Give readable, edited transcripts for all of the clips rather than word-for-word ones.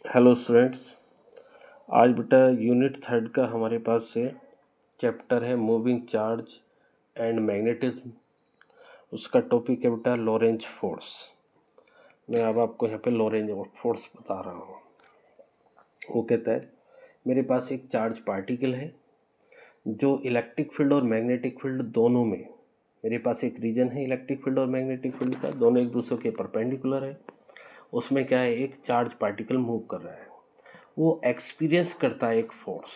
Hello students. आज बेटा unit 3 का हमारे पास से चैप्टर है मूविंग चार्ज एंड मैग्नेटिज्म। उसका टॉपिक है बेटा लॉरेंज फोर्स। मैं अब आपको यहाँ पे लॉरेंज फोर्स बता रहा हूँ। वो कहता है मेरे पास एक चार्ज पार्टिकल है जो इलेक्ट्रिक फील्ड और मैग्नेटिक फील्ड दोनों में, मेरे पास एक रीजन है इलेक्ट्रिक फील्ड और मैग्नेटिक फील्ड का, दोनों एक दूसरे के परपेंडिकुलर है। उसमें क्या है, एक चार्ज पार्टिकल मूव कर रहा है, वो एक्सपीरियंस करता है एक फोर्स,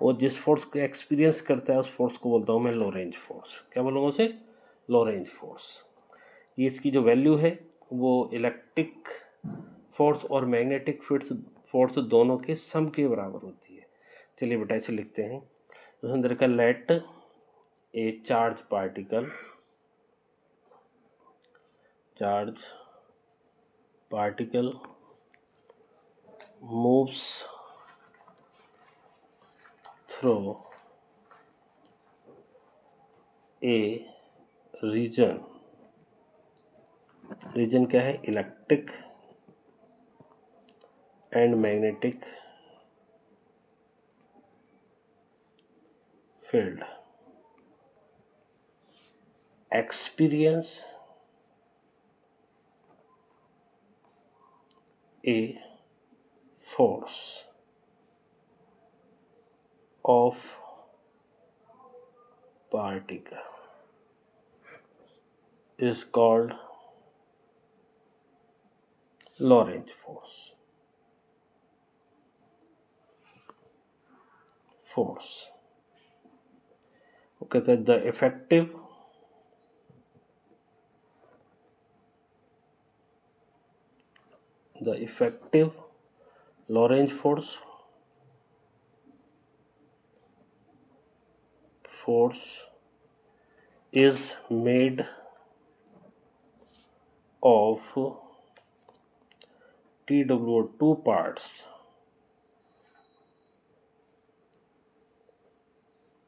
और जिस फोर्स को एक्सपीरियंस करता है उस फोर्स को बोलता हूँ मैं लॉरेंज फोर्स। क्या बोलूँगा उसे? Lorentz force. ये इसकी जो वैल्यू है वो इलेक्ट्रिक फोर्स और मैग्नेटिक फोर्स दोनों के सम के बराबर होती है। चलिए बेटा इसे लिखते हैं। तो अंदर का let a charge particle moves through a region क्या है? Electric and magnetic field. Experience a force of particle is called Lorentz force. वो कहते हैं the effective Lorentz force is made of TW2 parts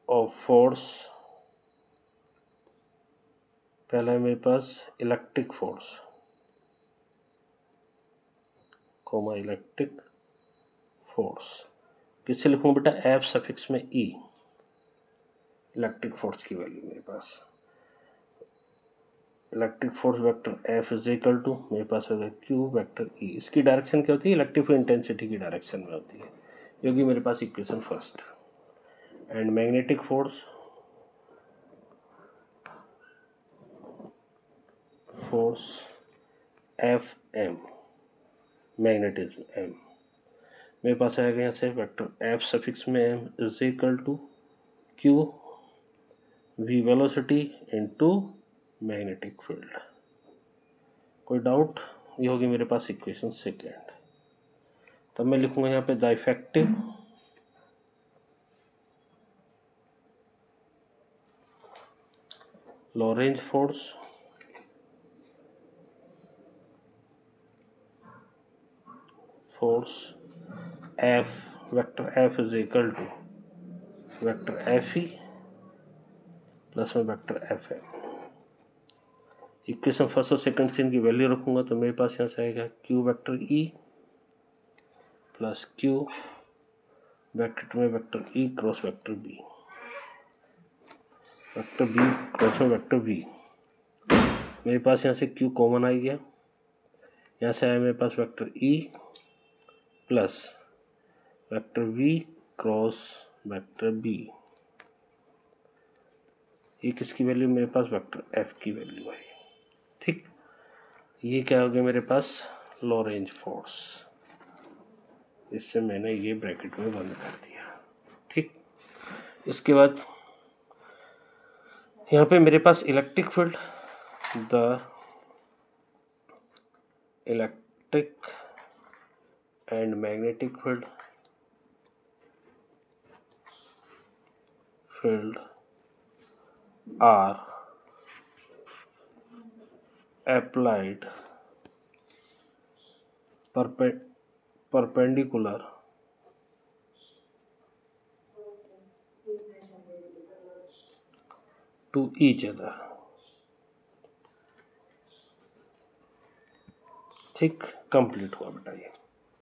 of force। पहला है मेरे पास electric force comma electric force. किससे लिखूँ बेटा? एफ सफिक्स में ई। इलेक्ट्रिक फोर्स की वैल्यू मेरे पास electric force vector F is equal to, मेरे पास है क्यू वेक्टर ई। इसकी डायरेक्शन क्या होती है? इलेक्ट्रिक इंटेंसिटी की डायरेक्शन में होती है, क्योंकि मेरे पास equation first. And magnetic force F M, magnetism M. मेरे पास आएगा यहाँ से वेक्टर एफ सफिक्स में M is equal to Q V velocity into magnetic field. कोई डाउट? ये होगी मेरे पास इक्वेशन सेकेंड। तब मैं लिखूंगा यहाँ पे the effective Lorentz force F vector F is equal to vector F E plus में vector F M. Equation first और सेकंड से इनकी वैल्यू रखूंगा तो मेरे पास यहाँ से आएगा Q vector E plus Q bracket में vector E cross vector B cross में वेक्टर बी। मेरे पास यहाँ से क्यू कॉमन आ गया, यहाँ से आया मेरे पास vector E plus vector V cross vector B. ये किसकी वैल्यू? मेरे पास वेक्टर एफ की वैल्यू है। ठीक, ये क्या हो गया मेरे पास? Lorentz force. इससे मैंने ये ब्रैकेट में बंद कर दिया। ठीक, इसके बाद यहाँ पे मेरे पास electric field, the electric and magnetic field are applied perpendicular to each other। ठीक, कंप्लीट हुआ बेटा ये।